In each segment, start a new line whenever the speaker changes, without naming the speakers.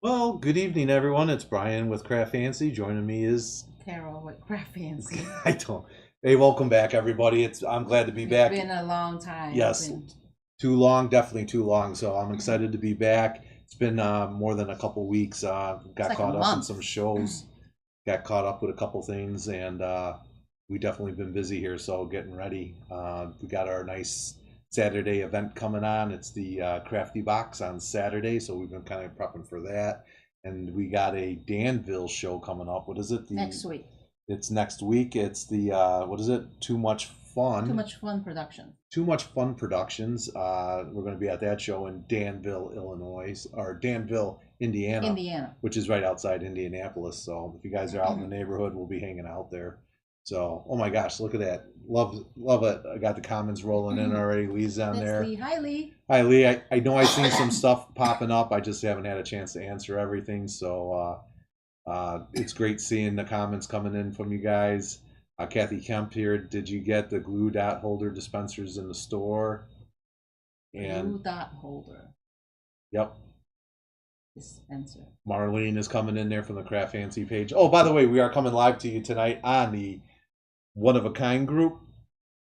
Well, good evening, everyone. It's Brian with CraftFancy. Joining me is
Carol with CraftFancy.
I don't. Hey, welcome back, everybody. I'm glad to be
It's
back.
been a long time.
Yes, too long, definitely too long. So I'm excited to be back. It's been more than a couple weeks. Got
like
caught
a
up in
month.
some shows. Got caught up with a couple things, and we definitely been busy here. So getting ready. We got our nice Saturday event coming on. It's the Crafty Box on Saturday, so we've been kind of prepping for that. And we got a Danville show coming up. What is it?
Next week.
It's next week. It's the what is it? Too Much Fun.
Too Much Fun production.
Too Much Fun Productions. We're going to be at that show in Danville, Illinois, or Danville, Indiana, which is right outside Indianapolis. So if you guys are out in the neighborhood, we'll be hanging out there. So, oh my gosh, look at that! Love it. I got the comments rolling in already. Lee's on there.
Lee. Hi, Lee.
Hi, Lee. I know I've seen some stuff popping up. I just haven't had a chance to answer everything. So it's great seeing the comments coming in from you guys. Kathy Kemp here. Did you get the glue dot holder dispensers in the store?
And glue dot holder.
Yep.
Dispenser.
Marlene is coming in there from the CraftFancy page. Oh, by the way, we are coming live to you tonight on the One of a Kind group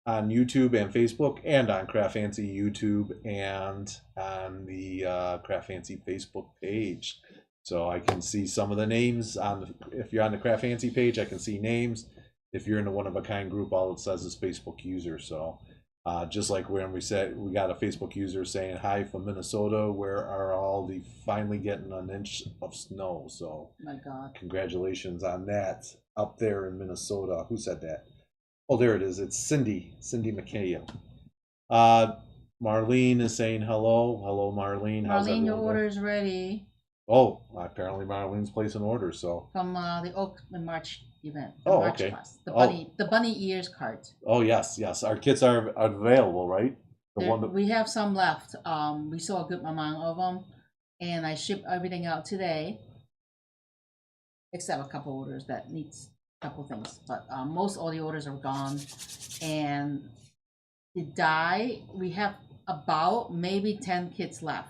on YouTube and Facebook, and on CraftFancy YouTube and on the CraftFancy Facebook page. So I can see some of the names if you're on the CraftFancy page, I can see names. If you're in the One of a Kind group, all it says is Facebook user. So just like when we said we got a Facebook user saying hi from Minnesota, where are all the finally getting an inch of snow? So
my God,
congratulations on that up there in Minnesota. Who said that? Oh, there it is. It's Cindy McKay. Marlene is saying hello. Hello, Marlene.
Marlene, your order's ready.
Oh, apparently Marlene's placing orders. So
from the Oak and March event.
March okay.
Class. The bunny ears cards.
Oh yes. Our kits are available, right?
We have some left. We saw a good amount of them, and I shipped everything out today, except a couple orders that needs a couple things. But most all the orders are gone, and the dye we have about maybe 10 kits left.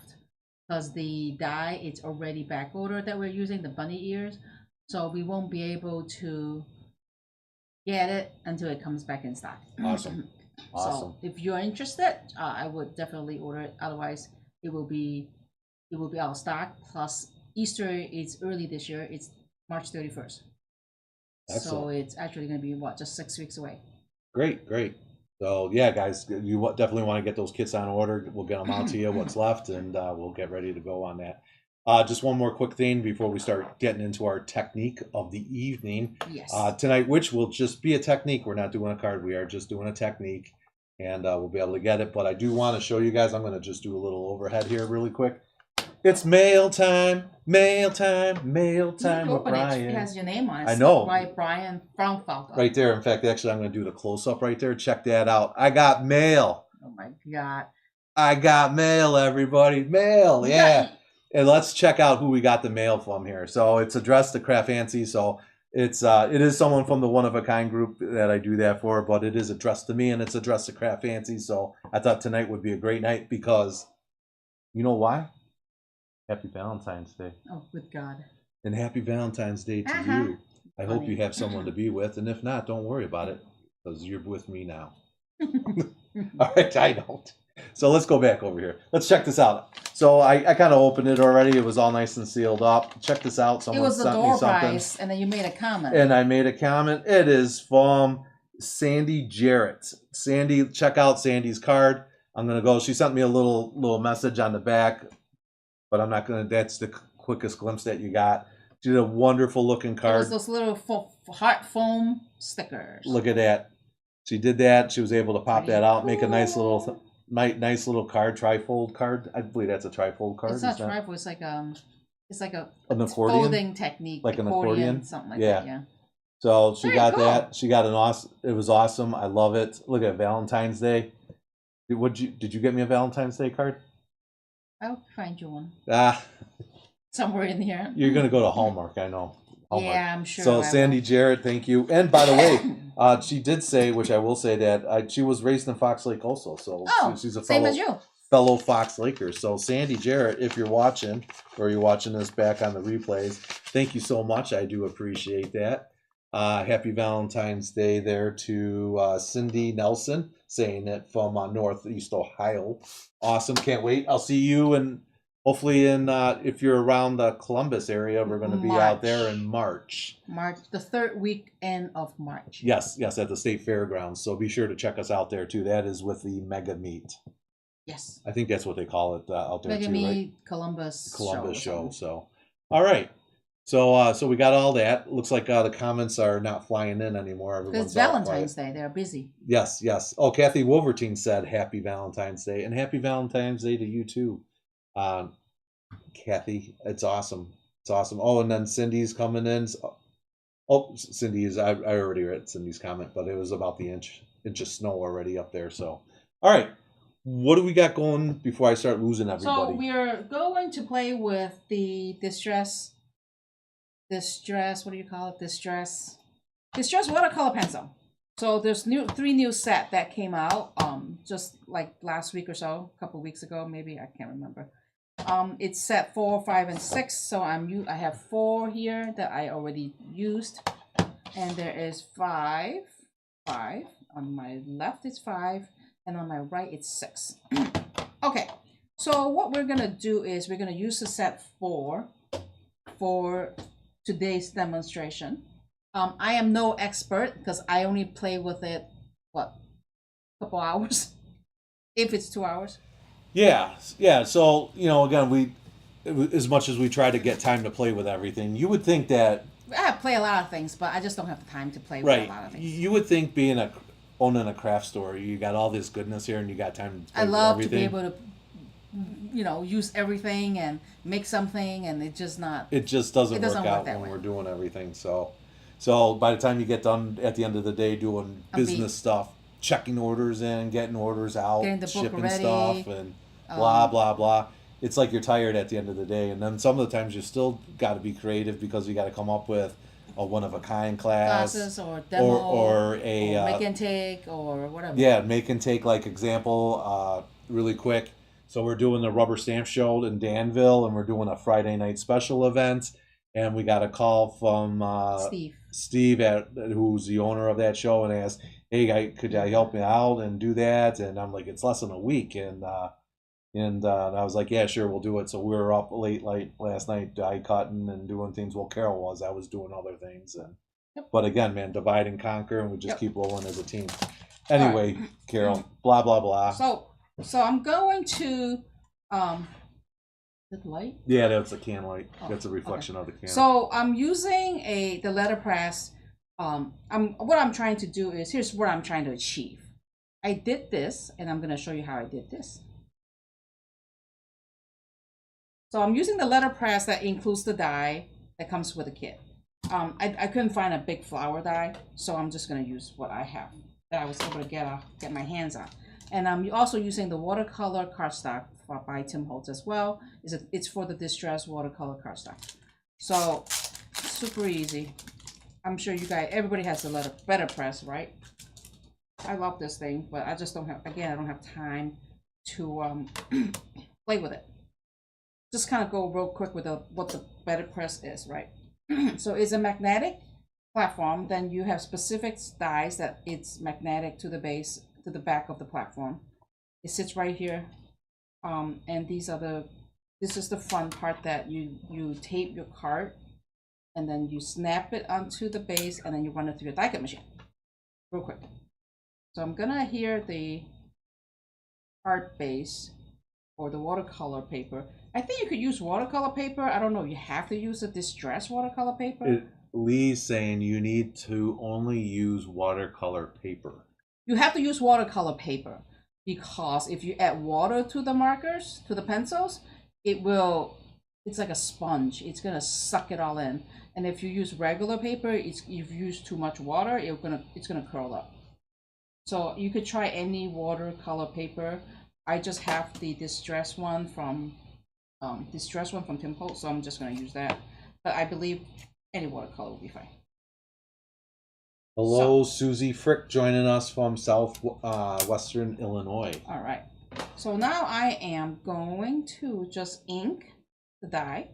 Because the dye it's already back ordered that we're using, the bunny ears, so we won't be able to get it until it comes back in stock.
Awesome.
So if you're interested, I would definitely order it. Otherwise, it will be out of stock. Plus, Easter is early this year. It's March 31st. Excellent. So it's actually going to be just 6 weeks away.
Great. So yeah, guys, you definitely want to get those kits on order. We'll get them out to you, what's left, and we'll get ready to go on that. Just one more quick thing before we start getting into our technique of the evening.
Yes.
Tonight, which will just be a technique. We're not doing a card. We are just doing a technique, and we'll be able to get it. But I do want to show you guys. I'm going to just do a little overhead here really quick. It's mail time with Brian.
It has your name on it.
I know.
Right, Brian from Falco.
Right there. In fact, actually, I'm going to do the close-up right there. Check that out. I got mail.
Oh, my God.
I got mail, everybody. Mail, yeah. And let's check out who we got the mail from here. So it's addressed to CraftFancy. So it is someone from the One of a Kind group that I do that for, but it is addressed to me, and it's addressed to CraftFancy. So I thought tonight would be a great night because you know why? Happy Valentine's Day.
Oh, good God.
And happy Valentine's Day to you. I hope you have someone to be with. And if not, don't worry about it because you're with me now. All right, I don't. So let's go back over here. Let's check this out. So I kind of opened it already. It was all nice and sealed up. Check this out. Someone sent me something. It was the door prize,
and then you made a comment.
And I made a comment. It is from Sandy Jarrett. Sandy, check out Sandy's card. I'm going to go. She sent me a little message on the back. But I'm not going to, that's the quickest glimpse that you got. She did a wonderful looking card. It was
those little heart foam stickers.
Look at that. She did that. She was able to pop that out, make a nice little card, trifold card. I believe that's a trifold card.
It's not trifold. It's like an
accordion
folding technique.
Like an accordion?
Something like that, yeah.
So she got that. She got an awesome, it was awesome. I love it. Look at Valentine's Day. Did you get me a Valentine's Day card?
I'll find you one.
Somewhere
in here.
You're going to go to Hallmark, I know. Hallmark.
Yeah, I'm sure.
So Sandy Jarrett, thank you. And by the way, she did say, which I will say, that she was raised in Fox Lake also. So she's a
same as you.
fellow Fox Lakers. So Sandy Jarrett, if you're watching or you're watching this back on the replays, thank you so much. I do appreciate that. Happy Valentine's Day there to Cindy Nelson, saying it from Northeast Ohio. Awesome. Can't wait. I'll see you and hopefully if you're around the Columbus area, we're going to be out there in March.
The third weekend of March.
Yes, at the State Fairgrounds. So be sure to check us out there too. That is with the Mega Meet.
Yes.
I think that's what they call it out there
Mega
too,
Meet,
right?
Columbus
show. So, all right. So we got all that. Looks like the comments are not flying in anymore. Everyone's
it's Valentine's Day. They're busy.
Yes. Oh, Kathy Wolvertine said Happy Valentine's Day, and Happy Valentine's Day to you too, Kathy. It's awesome. Oh, and then Cindy's coming in. Oh, Cindy's. I already read Cindy's comment, but it was about the inch of snow already up there. So, all right. What do we got going before I start losing everybody?
So we're going to play with the distress. What do you call it? Distress watercolor pencil. So there's three new set that came out just like last week or so, a couple weeks ago, maybe, I can't remember. It's set 4, 5, and 6. So I have 4 here that I already used, and there is 5. On my left it's 5, and on my right it's 6. Okay, so what we're gonna do is we're gonna use the set 4 for today's demonstration. I am no expert because I only play with it a couple hours, if it's 2 hours.
Yeah. So again, as much as we try to get time to play with everything, you would think that
I play a lot of things, but I just don't have the time to play with a lot of things.
You would think owning a craft store, you got all this goodness here, and you got time to play with everything.
I love to be able to use everything and make something, and it just doesn't work out when we're doing everything.
So by the time you get done at the end of the day doing business stuff, checking orders in, getting orders out, shipping stuff, and blah blah blah, it's like you're tired at the end of the day. And then some of the times you still got to be creative because you got to come up with a one-of-a-kind classes
or demo
or
make and take or whatever.
Yeah, make and take, like example, really quick. So we're doing the rubber stamp show in Danville, and we're doing a Friday night special event, and we got a call from Steve who's the owner of that show, and asked, "Hey, guy, could you help me out and do that?" And I'm like, "It's less than a week," and I was like, "Yeah, sure, we'll do it." So we were up late last night, die cutting and doing things. Well, Carol was. I was doing other things, but again, man, divide and conquer, and we just keep rolling as a team. Anyway, right. Carol, blah blah blah.
So I'm going to the light?
Yeah, that's a can light. That's a reflection of the can.
So I'm using the letterpress. What I'm trying to do is, here's what I'm trying to achieve. I did this, and I'm going to show you how I did this. So I'm using the letterpress that includes the die that comes with the kit. I couldn't find a big flower die, so I'm just going to use what I have that I was able to get my hands on. And I'm also using the watercolor cardstock by Tim Holtz as well. It's for the Distress watercolor cardstock. So super easy. I'm sure everybody has the letterpress, right? I love this thing, but I just don't have time to play with it. Just kind of go real quick with what the letterpress is, right? So it's a magnetic platform. Then you have specific dies that it's magnetic to the base, to the back of the platform. It sits right here, and this is the fun part, that you tape your card, and then you snap it onto the base, and then you run it through your die cut machine real quick. So I'm gonna adhere the art base or the watercolor paper. I think you could use watercolor paper. I don't know, you have to use a distress watercolor paper.
Lee's saying you need to only use watercolor paper.
You have to use watercolor paper, because if you add water to the markers, to the pencils, it's like a sponge. It's gonna suck it all in. And if you use regular paper, you've used too much water, it's gonna curl up. So you could try any watercolor paper. I just have the distress one from Tim Holtz, so I'm just gonna use that. But I believe any watercolor will be fine.
Hello, Susie Frick joining us from Western Illinois.
All right. So now I am going to just ink the die.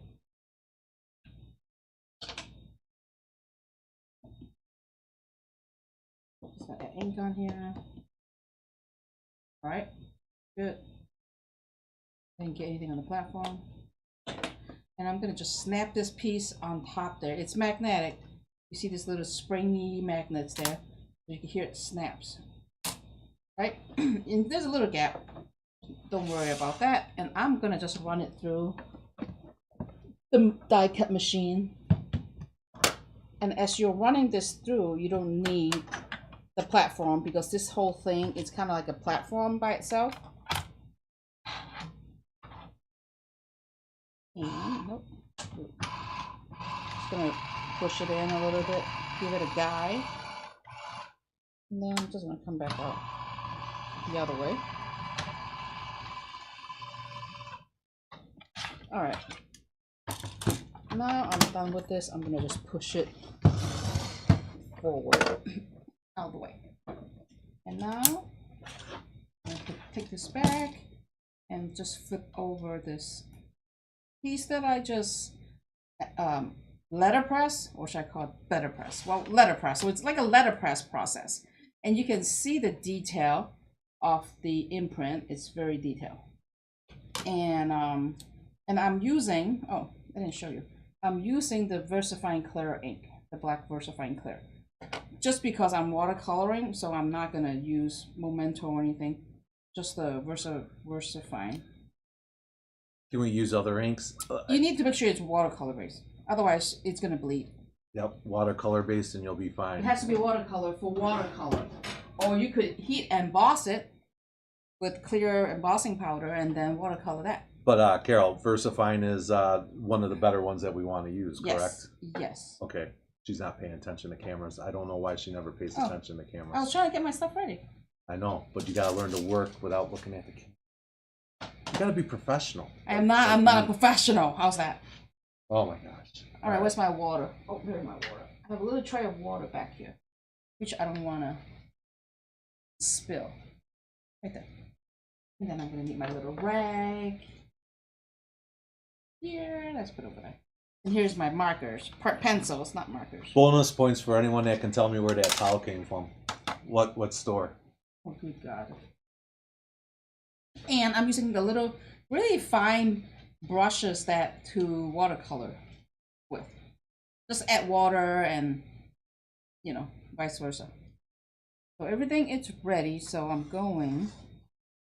Just got that ink on here. All right, good. Didn't get anything on the platform. And I'm gonna just snap this piece on top there. It's magnetic. You see this little springy magnets there. You can hear it snaps. Right? And there's a little gap. Don't worry about that. And I'm gonna just run it through the die cut machine. And as you're running this through, you don't need the platform because this whole thing is kind of like a platform by itself. And, nope. Just gonna push it in a little bit, give it a guide. And then I'm just gonna come back out the other way. All right. Now I'm done with this. I'm gonna just push it forward out of the way. And now I'm gonna take this back and just flip over this piece that I just letterpress, or should I call it better press? Well, letterpress. So it's like a letterpress process, and you can see the detail of the imprint. It's very detailed. And I'm using, oh, I didn't show you. I'm using the VersaFine Clear ink, the black VersaFine Clear, just because I'm watercoloring, so I'm not gonna use Memento or anything. Just the VersaFine.
Can we use other inks?
You need to make sure it's watercolor based, otherwise it's gonna bleed.
Yep, watercolor based, and you'll be fine.
It has to be watercolor for watercolor, or you could heat emboss it with clear embossing powder and then watercolor that.
But Carol, VersaFine is one of the better ones that we want to use, correct?
Yes.
Okay. She's not paying attention to cameras. I don't know why she never pays attention to cameras.
I was trying to get my stuff ready.
I know, but you gotta learn to work without looking at the camera. You gotta be professional.
I'm not a professional. How's that?
Oh my gosh.
All right, where's my water? Oh, there's my water. I have a little tray of water back here, which I don't want to spill. Right there. And then I'm gonna need my little rag. Here, let's put it over there. And here's my markers, pencils, not markers.
Bonus points for anyone that can tell me where that towel came from. What store?
Oh, good God. And I'm using the little, really fine brushes that to watercolor with. Just add water and, you know, vice versa. So everything is ready, so I'm going.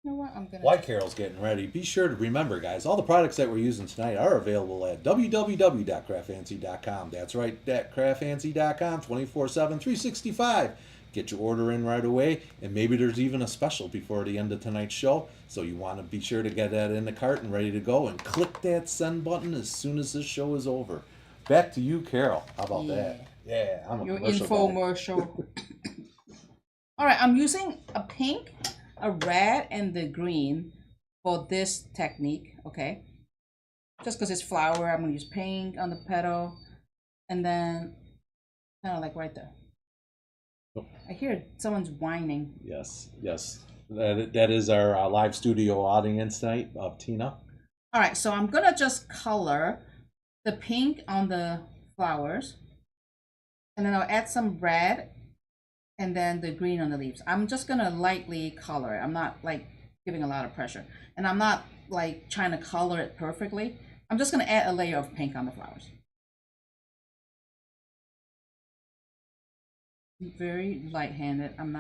You know what? I'm gonna.
While Carol's getting ready, be sure to remember, guys, all the products that we're using tonight are available at www.craftfancy.com. That's right, at craftfancy.com, 24/7, 365. Get your order in right away, and maybe there's even a special before the end of tonight's show. So you want to be sure to get that in the cart and ready to go, and click that send button as soon as this show is over. Back to you, Carol. How about that? Yeah, I'm a
Your
commercial guy.
infomercial. All right, I'm using a pink, a red, and the green for this technique, okay? Just because it's flower, I'm gonna use pink on the petal, and then kind of like right there.
Oh.
I hear someone's whining.
Yes, yes. That is our live studio audience tonight of Tina.
All right, so I'm gonna just color the pink on the flowers, and then I'll add some red, and then the green on the leaves. I'm just gonna lightly color it. I'm not like giving a lot of pressure, and I'm not like trying to color it perfectly. I'm just gonna add a layer of pink on the flowers. Very light-handed. I'm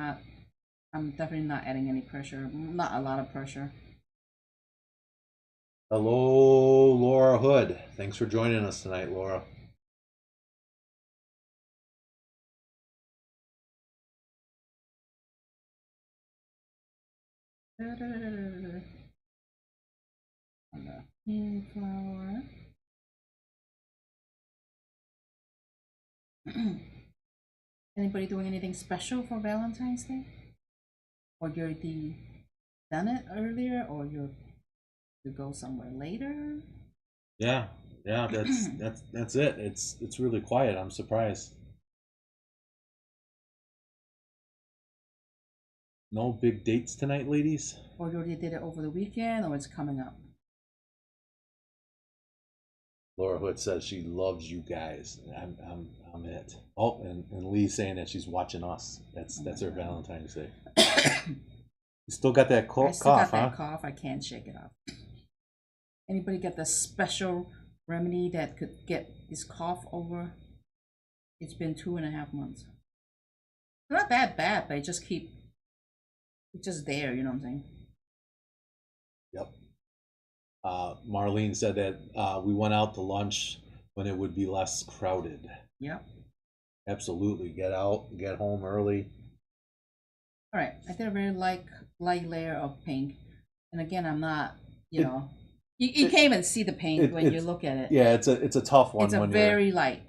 definitely not adding any pressure. Not a lot of pressure.
Hello, Laura Hood. Thanks for joining us tonight, Laura.
On the pink flower. Anybody doing anything special for Valentine's Day? Or you already done it earlier, or you go somewhere later?
Yeah, that's it. It's really quiet. I'm surprised. No big dates tonight, ladies?
Or you already did it over the weekend, or it's coming up?
Laura Hood says she loves you guys. I'm it. Oh, and Lee's saying that she's watching us. That's her Valentine's Day. You still got that
I still
cough,
got that
huh?
cough. I can't shake it off. Anybody get the special remedy that could get this cough over? It's been 2.5 months. Not that bad, but it's just there. You know what I'm saying?
Yep. Marlene said that we went out to lunch when it would be less crowded.
Yep.
Absolutely. Get out, get home early.
All right. I did a very light layer of pink, and again, I'm not.
It-
You can't even see the pink when you look at it.
Yeah, it's a tough one.
It's a
when
very
you're,
light.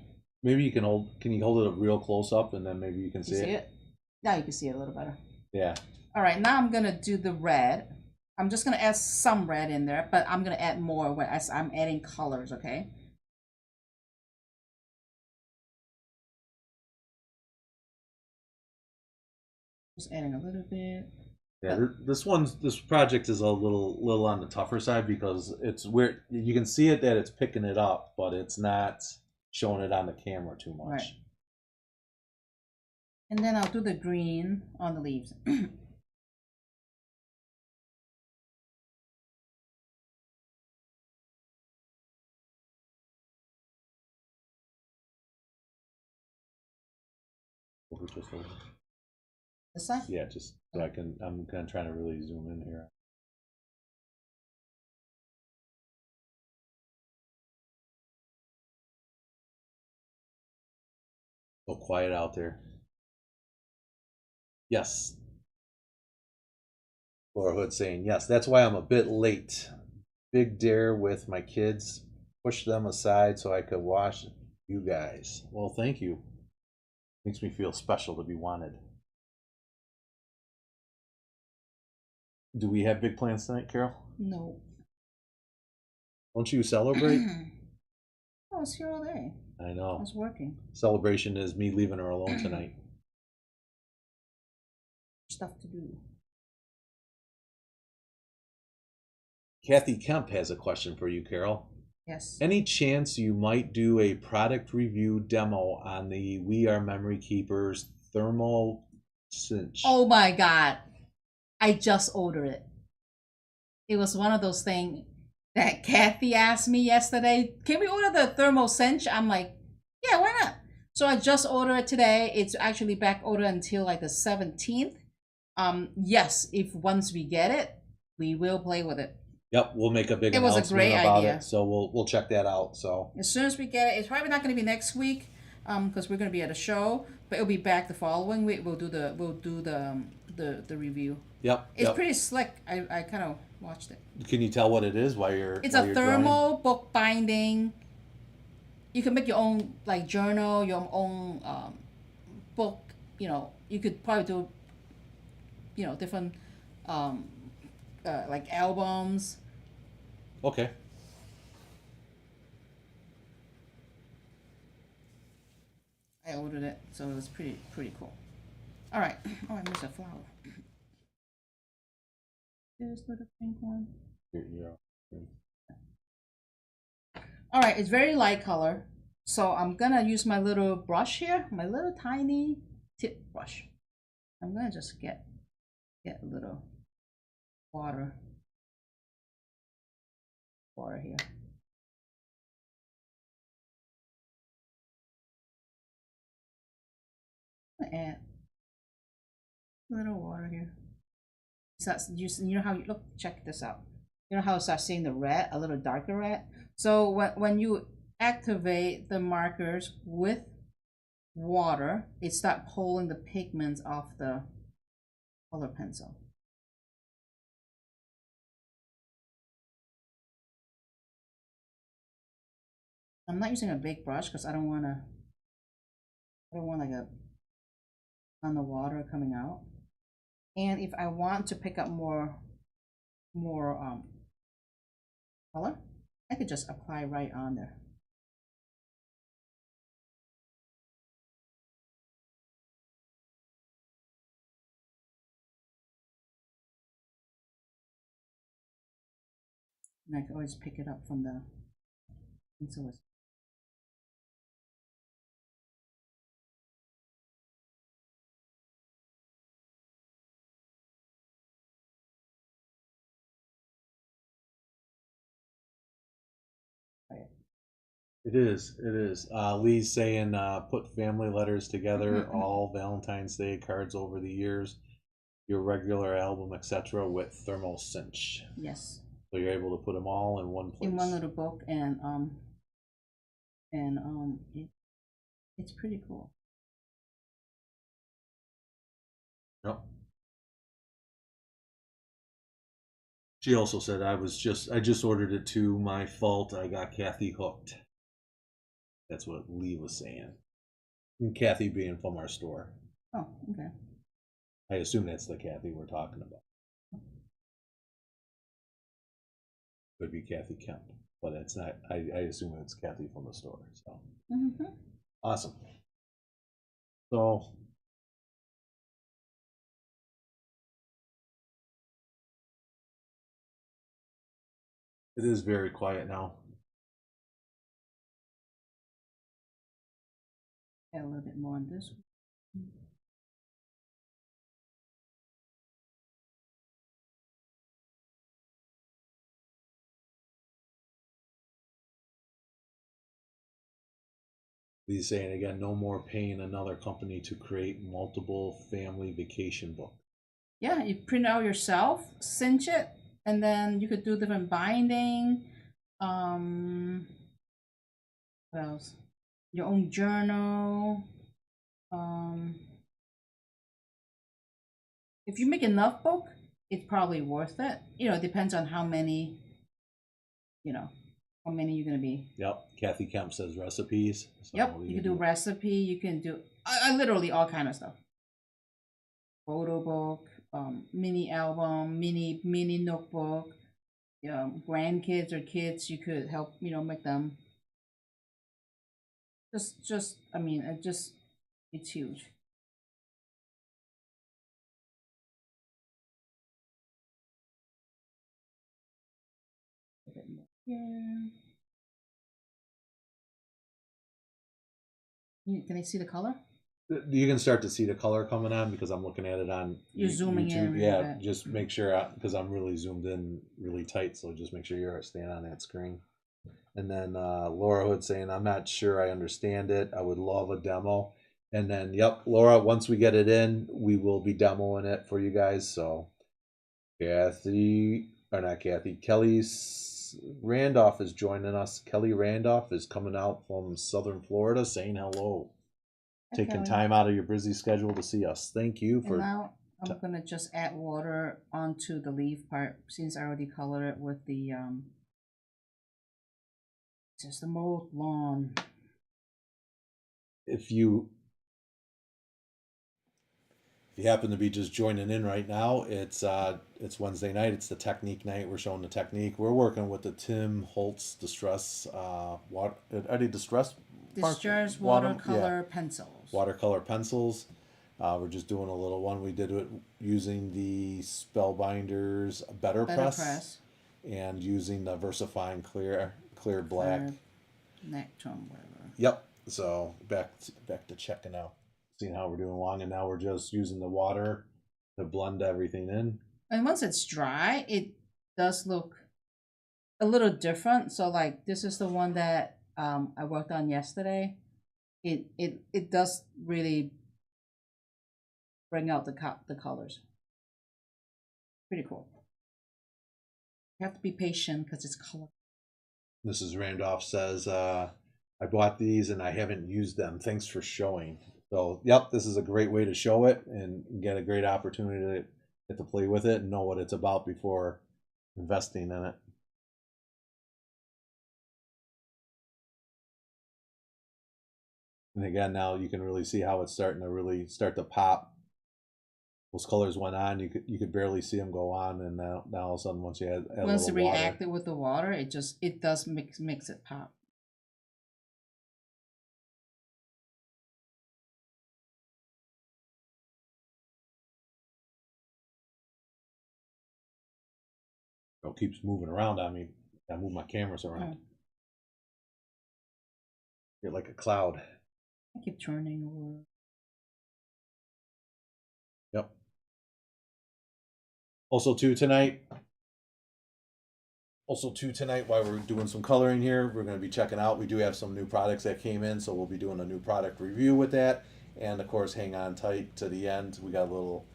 maybe you can hold. Can you hold it real close up, and then maybe you can
You see it? Now you can see it a little better.
Yeah.
All right. Now I'm gonna do the red. I'm just gonna add some red in there, but I'm gonna add more as I'm adding colors. Okay. Just adding a little bit.
Yeah, this project is a little on the tougher side because it's where you can see it that it's picking it up, but it's not showing it on the camera too much.
Right. And then I'll do the green on the leaves. This side?
Yeah, just so I'm gonna try to really zoom in here. So quiet out there. Yes. Laura Hood saying yes. That's why I'm a bit late. Big dare with my kids. Push them aside so I could watch you guys. Well, thank you. Makes me feel special to be wanted. Do we have big plans tonight, Carol?
No.
Don't you celebrate?
I was here all day.
I
I
know.
was working.
Celebration is me leaving her alone tonight.
Stuff to do.
Kathy Kemp has a question for you, Carol.
Yes.
Any chance you might do a product review demo on the We Are Memory Keepers thermal cinch?
Oh my god. I just ordered it. It was one of those things that Kathy asked me yesterday. Can we order the thermal cinch? I'm like, yeah, why not? So I just ordered it today. It's actually back ordered until like the 17th. Yes, if once we get it, we will play with it.
Yep, we'll make a big
It was a
announcement
great
about
idea.
it. So we'll check that out. So
As soon as we get it, it's probably not going to be next week, because we're going to be at a show. But it'll be back the following week. We'll do the review.
yep,
It's
yep.
pretty slick. I kind of watched it.
Can you tell what it is while you're?
It's
while
a
you're
thermal
drawing?
book binding. You can make your own like journal, your own book. You could probably do different like albums.
Okay.
I ordered it, so it was pretty cool. All right. Oh, I missed a flower. This little pink one.
You're-
All right, it's very light color, so I'm gonna use my little brush here, my little tiny tip brush. I'm gonna just get a little water here. I'm gonna add a little water here. So you know how you look. Check this out. You know how it starts seeing the red, a little darker red. So when you activate the markers with water, it starts pulling the pigments off the color pencil. I'm not using a big brush because I don't want like a on the water coming out. And if I want to pick up more color, I could just apply right on there. And I can always pick it up from the. And so it's
It is. It is. Lee's saying put family letters together,
Mhm.
all Valentine's Day cards over the years, your regular album, etc., with thermal cinch.
Yes,
So you're able to put them all in one place.
in one little book, and it's pretty cool.
Yep. She also said I just ordered it too. My fault. I got Kathy hooked. That's what Lee was saying. And Kathy being from our store.
Oh, okay.
I assume that's the Kathy we're talking about. Could be Kathy Kemp, but it's not. I assume it's Kathy from the store. So awesome. So it is very quiet now.
Add a little bit more on this one.
He's saying again, no more paying another company to create multiple family vacation books.
Yeah, you print out yourself, cinch it, and then you could do different binding. What else? Your own journal. Um, if you make enough book, it's probably worth it. You know, it depends on how many. You know, how many you're gonna be.
Yep. Kathy Kemp says recipes. So
Yep, you can do recipe. You can do literally all kind of stuff. Photo book, mini album, mini notebook. Grandkids or kids, you could help. Make them. I mean, it's huge. A bit more here. Can I see the color?
You can start to see the color coming on because I'm looking at it on
You're zooming in
YouTube.
really
Yeah,
bit.
just make sure because I'm really zoomed in really tight. So just make sure you're staying on that screen. And then Laura Hood saying, I'm not sure I understand it. I would love a demo. And then, yep, Laura, once we get it in, we will be demoing it for you guys. So Kathy, or not Kathy, Kelly Randolph is joining us. Kelly Randolph is coming out from Southern Florida saying hello. Taking time out of your busy schedule to see us. Thank you for.
And now I'm gonna just add water onto the leaf part since I already colored it with the just the mowed lawn.
If you happen to be just joining in right now, it's Wednesday night. It's the technique night. We're showing the technique. We're working with the Tim Holtz Distress water. Are they distress?
Distress watercolor pencils.
Watercolor pencils. We're just doing a little one. We did it using the Spellbinders Better Press and using the VersaFine clear black.
Nectrum, whatever.
Yep. So back to checking out, seeing how we're doing along, and now we're just using the water to blend everything in.
And once it's dry, it does look a little different. So like this is the one that I worked on yesterday. It does really bring out the colors. Pretty cool. You have to be patient because it's color.
Mrs. Randolph says, I bought these and I haven't used them. Thanks for showing. So, yep, this is a great way to show it and get a great opportunity to get to play with it and know what it's about before investing in it. And again, now you can really see how it's starting to really start to pop. Those colors went on. You could barely see them go on, and now all of a sudden, once you add
once
a
it
little
reacted with the water, it does mix it pop.
It keeps moving around on me. I move my cameras around.
Oh,
You're like a cloud.
I keep turning over.
Yep. Also too tonight, while we're doing some coloring here, we're going to be checking out. We do have some new products that came in, so we'll be doing a new product review with that. And of course, hang on tight to the end. We got a little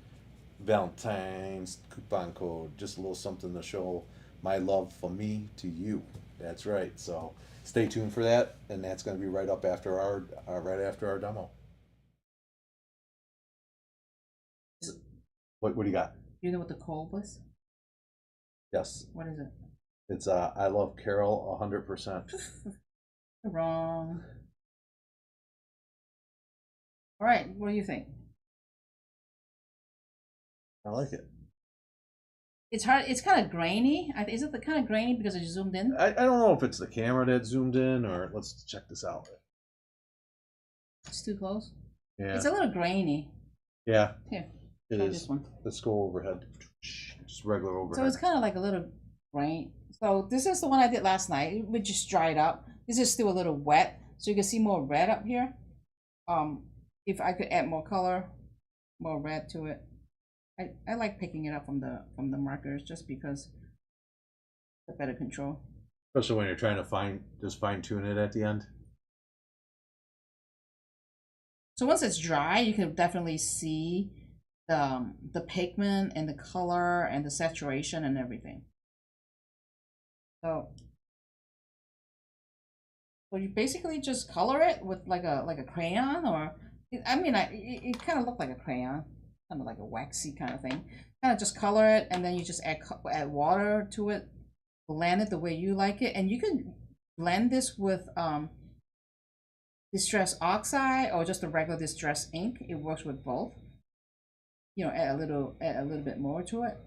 Valentine's coupon code, just a little something to show my love from me to you. That's right. So stay tuned for that, and that's going to be right up after our demo. What do you got?
You know what the code was?
Yes,
What is it?
it's I love Carol 100%.
Wrong. All right, what do you think?
I like it.
It's hard. It's kind of grainy. Is it the kind of grainy because it's zoomed in?
I don't know if it's the camera that zoomed in or let's check this out.
It's too close.
Yeah.
It's a little grainy.
Yeah.
Here,
it
try
is.
this one.
Let's go overhead. Just regular overhead.
So it's kind of like a little grain. So this is the one I did last night. It would just dried up. This is still a little wet, so you can see more red up here. If I could add more color, more red to it. I like picking it up from the markers just because it's better control.
Especially when you're trying to fine tune it at the end.
So once it's dry, you can definitely see the pigment and the color and the saturation and everything. So you basically just color it with like a crayon, or it kind of looked like a crayon, kind of like a waxy kind of thing. Kind of just color it, and then you just add water to it, blend it the way you like it, and you can blend this with distress oxide or just a regular distress ink. It works with both. You know, add a little bit more to it.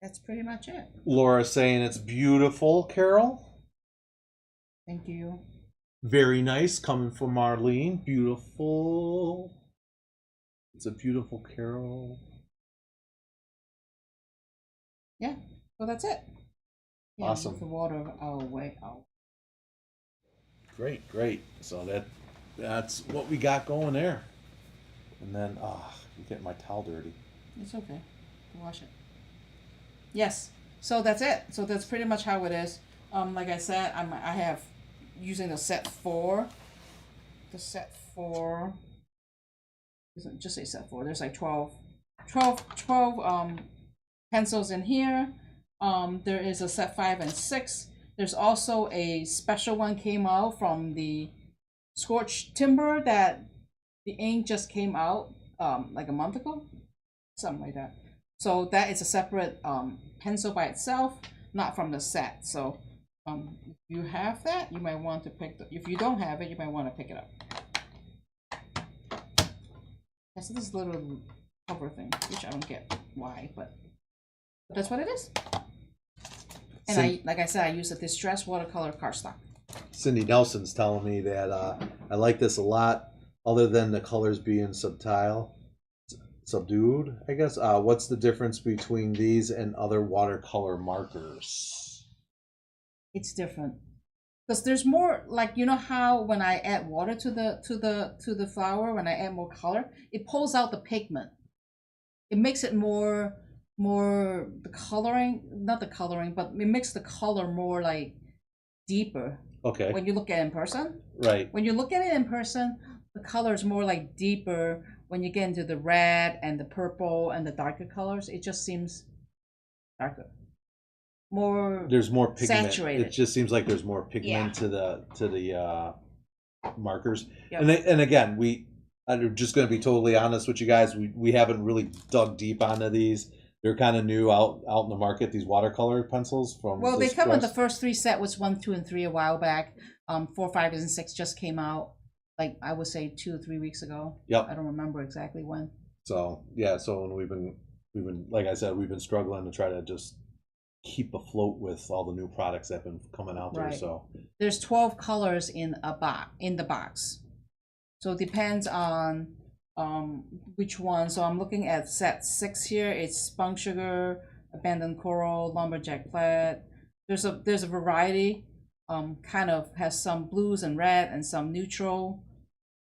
That's pretty much it.
Laura's saying it's beautiful, Carol.
Thank you.
Very nice, coming from Marlene. Beautiful. It's a beautiful Carol.
Yeah, so that's it. Yeah,
awesome.
Move the water away.
Great. So that's what we got going there. And then, you get my towel dirty.
It's okay. Wash it. Yes. So that's it. So that's pretty much how it is. Like I said, I have using the set 4. The set 4. Just say set 4. There's like 12 pencils in here. There is a set 5 and 6. There's also a special one came out from the Scorched Timber that the ink just came out like a month ago, something like that. So that is a separate pencil by itself, not from the set. So if you have that, you might want to if you don't have it, you might want to pick it up. That's this little cover thing, which I don't get why, but that's what it is. And like I said, I use a distress watercolor cardstock.
Cindy Nelson's telling me that I like this a lot, other than the colors being subdued, I guess. What's the difference between these and other watercolor markers?
It's different because there's more, like, you know how when I add water to the flower, when I add more color, it pulls out the pigment. It makes it more the coloring, not the coloring, but it makes the color more like deeper.
Okay.
When you look at it in person.
Right.
When you look at it in person, the color is more like deeper. When you get into the red and the purple and the darker colors, it just seems darker.
There's more pigment.
Saturated.
It just seems like there's more pigment to the markers.
Yep.
And again, I'm just going to be totally honest with you guys. We haven't really dug deep onto these. They're kind of new out in the market. These watercolor pencils from.
Well, they come with the first 3 set, was 1, 2, and 3 a while back. 4, 5, and 6 just came out, like I would say 2 or 3 weeks ago.
Yep.
I don't remember exactly when.
So yeah, when we've been like I said, we've been struggling to try to just keep afloat with all the new products that have been coming out there.
Right.
So
there's 12 colors in the box. So it depends on which one. So I'm looking at set 6 here. It's spun sugar, abandoned coral, lumberjack plaid. There's a variety. Kind of has some blues and red and some neutral.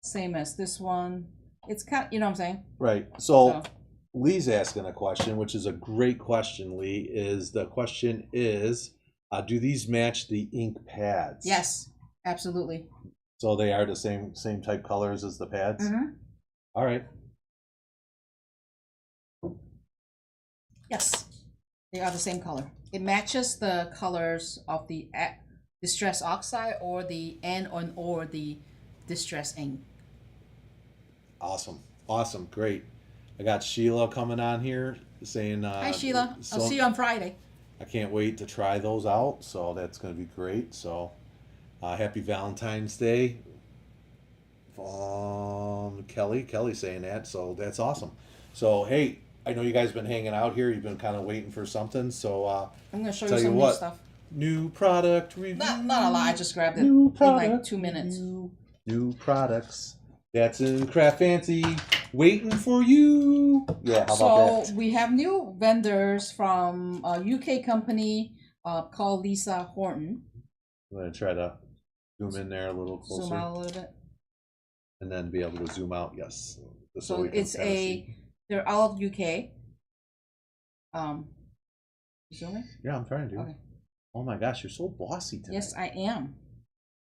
Same as this one. It's kind, you know what I'm saying?
Right. So Lee's asking a question, which is a great question. Lee, is the question is, do these match the ink pads?
Yes, absolutely.
So they are the same type colors as the pads.
Mm-hmm.
All right.
Yes, they are the same color. It matches the colors of the distress oxide or the or the distress ink.
Awesome. Awesome. Great. I got Sheila coming on here saying,
Hi Sheila,
so
I'll see you on Friday.
I can't wait to try those out. So that's going to be great. So happy Valentine's Day. Kelly saying that. So that's awesome. So, hey, I know you guys been hanging out here. You've been kind of waiting for something. So
I'm going to show you
tell
some
you
new
what,
stuff.
new product review.
Not a lot. I just grabbed it
New
in like
product
2 minutes.
review. New products. That's in Craft Fancy. Waiting for you. Yeah, how about
So
that?
we have new vendors from a UK company called Lisa Horton.
I'm going to try to zoom in there a little closer.
Zoom out a little bit.
And then be able to zoom out. Yes.
So
we can
it's
kinda see.
they're out of UK. Zooming?
Yeah, I'm trying to.
Okay.
Oh my gosh, you're so bossy tonight.
Yes, I am.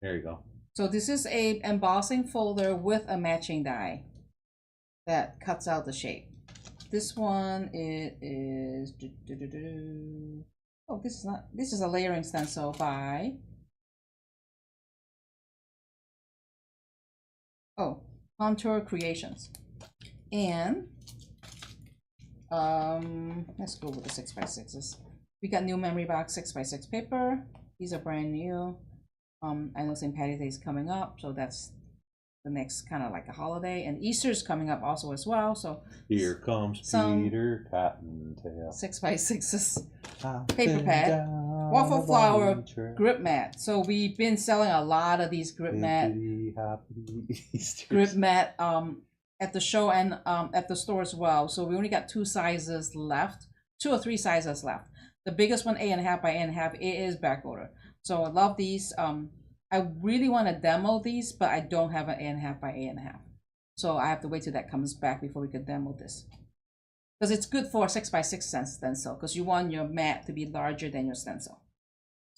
There you go.
So this is a embossing folder with a matching die that cuts out the shape. This one it is. Oh, this is not. This is a layering stencil by. Oh, Contour Creations, and let's go with the 6x6s. We got new memory box 6x6 paper. These are brand new. I know St. Patty's Day is coming up, so that's the next kind of like a holiday, and Easter's coming up also as well. So
here comes Peter Cottontail.
6x6s, paper pad, waffle flower grip mat. So we've been selling a lot of these grip mat at the show and at the store as well. So we only got 2 sizes left, 2 or 3 sizes left. The biggest one, 8.5 by 8.5, it is back order. So I love these. I really want to demo these, but I don't have an 8.5 by 8.5. So I have to wait till that comes back before we could demo this. Because it's good for a 6x6 stencil, because you want your mat to be larger than your stencil.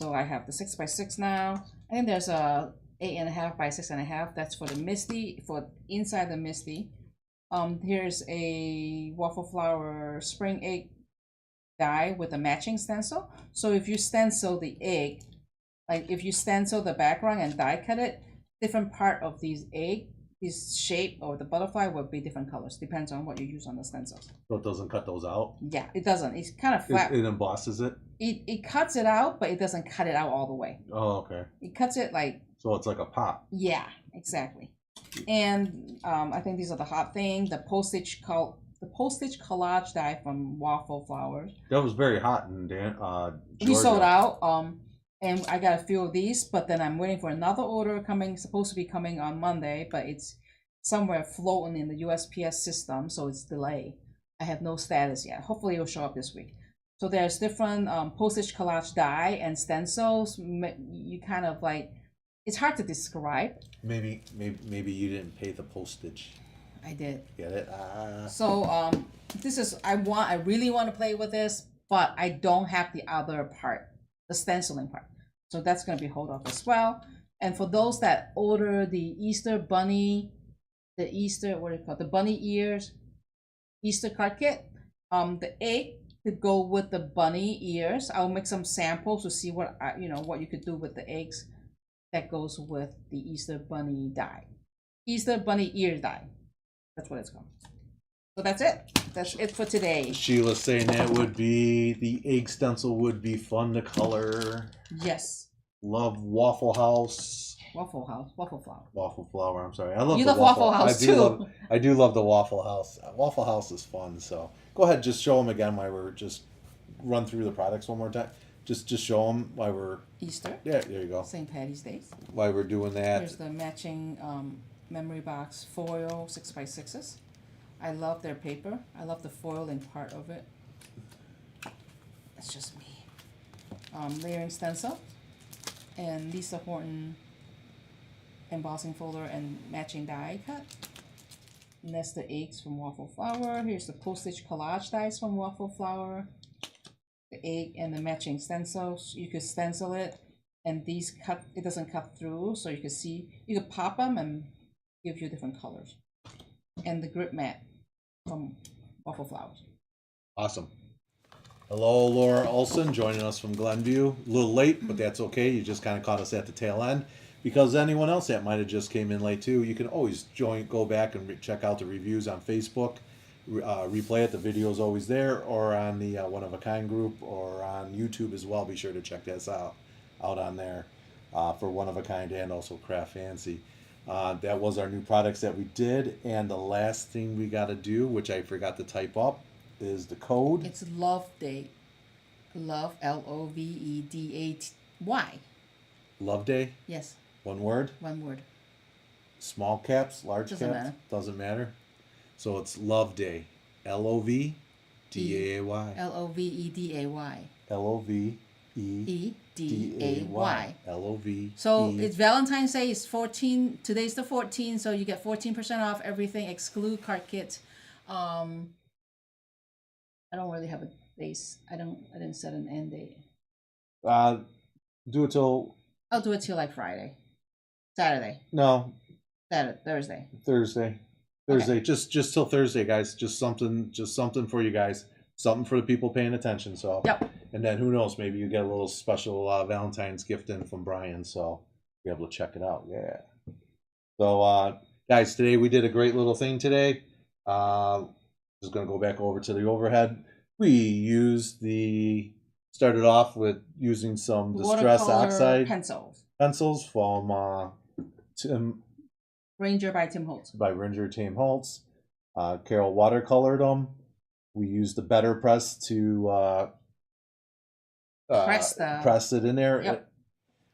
So I have the 6x6 now. I think there's a 8.5 by 6.5. That's for the Misty, for inside the Misty. Here's a waffle flower spring egg die with a matching stencil. So if you stencil the egg, like if you stencil the background and die cut it, different part of these egg, this shape or the butterfly will be different colors. Depends on what you use on the stencils.
So it doesn't cut those out?
Yeah, it doesn't. It's kind of flat.
It embosses it?
It cuts it out, but it doesn't cut it out all the way.
Oh, okay.
It cuts it like.
So it's like a pop.
Yeah, exactly. And I think these are the hot thing. The postage collage die from Waffle Flowers.
That was very hot in Georgia.
We sold out. And I got a few of these, but then I'm waiting for another order coming. Supposed to be coming on Monday, but it's somewhere floating in the USPS system, so it's delayed. I have no status yet. Hopefully, it'll show up this week. So there's different postage collage die and stencils. You kind of like, it's hard to describe.
Maybe you didn't pay the postage.
I did.
Get it?
So this is I really want to play with this, but I don't have the other part, the stenciling part. So that's going to be hold off as well. And for those that order the Easter bunny, the bunny ears Easter card kit, the egg could go with the bunny ears. I'll make some samples to see what what you could do with the eggs that goes with the Easter bunny die, Easter bunny ear die. That's what it's called. So that's it. That's it for today.
Sheila's saying that would be the egg stencil would be fun to color.
Yes.
Love Waffle House.
Waffle Flower.
Waffle Flower. I'm sorry. I love.
You
the
love Waffle House too.
I do love the Waffle House. Waffle House is fun. So go ahead, just show them again why we're just run through the products one more time. Just show them why we're
Easter.
Yeah, there you go.
St. Patty's Day.
Why we're doing that.
Here's the matching memory box foil 6x6s. I love their paper. I love the foiling part of it. That's just me. Layering stencil and Lisa Horton embossing folder and matching die cut. And that's the eggs from Waffle Flower. Here's the postage collage dies from Waffle Flower. The egg and the matching stencils. You could stencil it, and these cut. It doesn't cut through, so you can see. You could pop them and give you different colors. And the grip mat from Waffle Flowers.
Awesome. Hello, Laura Olson, joining us from Glenview. A little late, but that's okay. You just kind of caught us at the tail end. Because anyone else that might have just came in late too, you can always go back and check out the reviews on Facebook. Replay it. The video is always there, or on the One of a Kind group, or on YouTube as well. Be sure to check that out on there for One of a Kind and also CraftFancy. That was our new products that we did, and the last thing we got to do, which I forgot to type up, is the code.
It's Love Day. Love, Loveday.
Love Day.
Yes.
One word.
One word.
Small caps, large
Doesn't
caps.
matter.
Doesn't matter. So it's Love Day. Loveday.
Loveday.
Loveday. Love.
So it's Valentine's Day. It's 14. Today's the 14th, so you get 14% off everything, exclude cart kit. I don't really have a base. I didn't set an end date.
Do it till.
I'll do it till like Friday, Saturday,
No,
Thursday.
Thursday.
Okay.
Just till Thursday, guys. Just something for you guys. Something for the people paying attention. So.
Yep.
And then who knows? Maybe you get a little special Valentine's gift in from Brian. So you're able to check it out. Yeah. So guys, today we did a great little thing today. Just gonna go back over to the overhead. We started off with using some Distress Oxide pencils from
Ranger by Tim
Holtz. Carol watercolored them. We used the Better Press to press it in there.
Yep.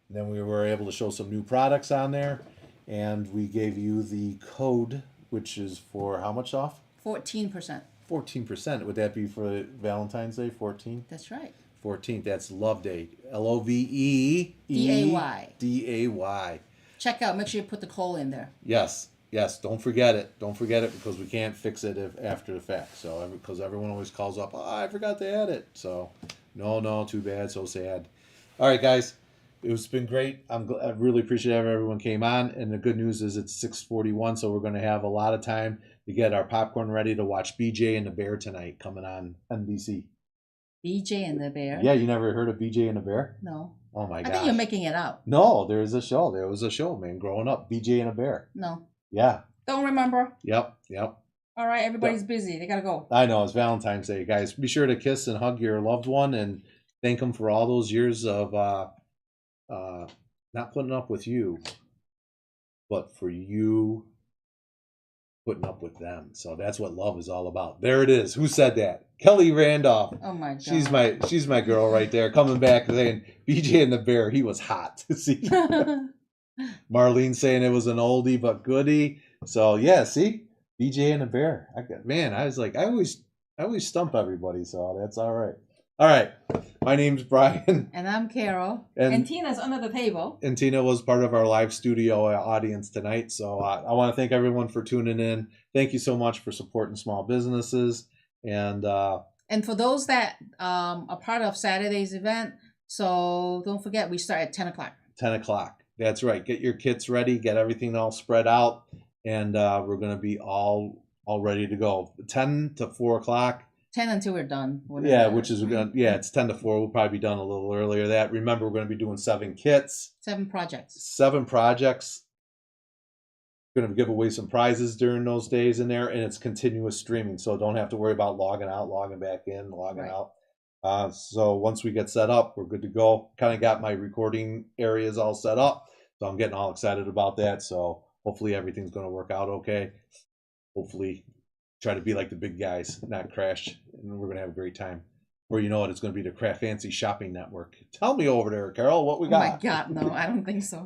And then we were able to show some new products on there, and we gave you the code, which is for how much off?
14%.
14%. Would that be for Valentine's Day? 14.
That's right.
14th. That's Love Day. Loveday.
Check out. Make sure you put the coal in there.
Yes. Don't forget it. Because we can't fix it after the fact. So because everyone always calls up, I forgot to add it. So no, too bad. So sad. All right, guys. It's been great. I really appreciate everyone came on. And the good news is it's 6:41, so we're going to have a lot of time to get our popcorn ready to watch BJ and the Bear tonight coming on NBC.
BJ and the Bear?
Yeah, you never heard of BJ and the Bear?
No.
Oh, my gosh.
I think you're making it up.
No, there was a show, man, growing up. BJ and a Bear.
No.
Yeah.
Don't remember.
Yep.
All right, everybody's busy. They got to go.
I know. It's Valentine's Day, guys. Be sure to kiss and hug your loved one and thank them for all those years of not putting up with you, but for you putting up with them. So that's what love is all about. There it is. Who said that? Kelly Randolph.
Oh my God.
She's my girl right there. Coming back saying BJ and the Bear, he was hot. See? Marlene saying it was an oldie but goodie. So yeah, see? BJ and the Bear. I was like, I always stump everybody, so that's all right. All right. My name's Brian.
And I'm Carol. And Tina's under the table.
And Tina was part of our live studio audience tonight. So I want to thank everyone for tuning in. Thank you so much for supporting small businesses. And
for those that are part of Saturday's event, so don't forget, we start at 10 o'clock.
10 o'clock. That's right. Get your kits ready. Get everything all spread out. And we're going to be all ready to go. 10 to 4 o'clock.
10 until we're done.
Yeah, it's 10 to 4. We'll probably be done a little earlier. Remember, we're going to be doing 7 kits.
7 projects.
7 projects. We're going to give away some prizes during those days in there, and it's continuous streaming, so don't have to worry about logging out, logging back in, logging out. So once we get set up, we're good to go. Kind of got my recording areas all set up, so I'm getting all excited about that. So hopefully everything's going to work out okay. Hopefully try to be like the big guys, not crash, and we're going to have a great time. Or you know what? It's going to be the Craft Fancy Shopping Network. Tell me over there, Carol, what we
Oh
got.
my God, no, I don't think so.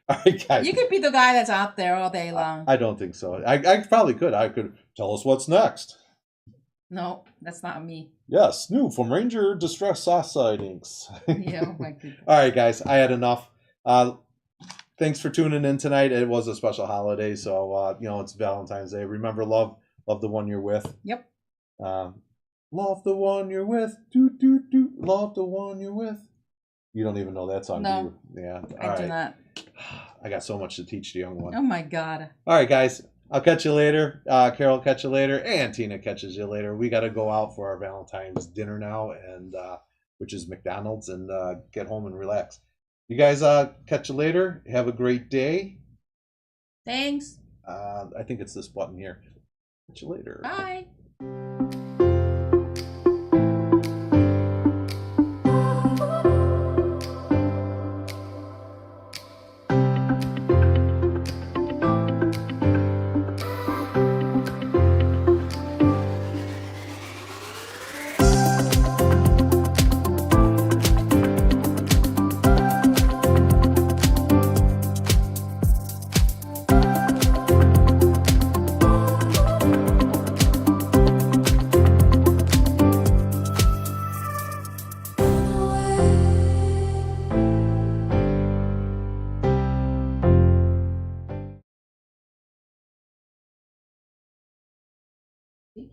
All right, guys.
You could be the guy that's out there all day long.
I don't think so. I probably could. I could tell us what's next.
No, that's not me.
Yes, new from Ranger Distress Sauce Sightings.
Yeah, oh my goodness.
All right, guys. I had enough. Thanks for tuning in tonight. It was a special holiday, so you know, it's Valentine's Day. Remember, love the one you're with.
Yep.
Love the one you're with. Do do do. Love the one you're with. You don't even know that song,
No,
do you? Yeah.
I do not.
I got so much to teach the young one.
Oh my God.
All right, guys. I'll catch you later. Carol, catch you later, and Tina catches you later. We got to go out for our Valentine's dinner now, and which is McDonald's, and get home and relax. You guys, catch you later. Have a great day.
Thanks.
I think it's this button here. Catch you later.
Bye.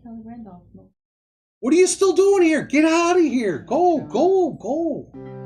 Kelly Randolph.
What are you still doing here? Get out of here. Go, go, go.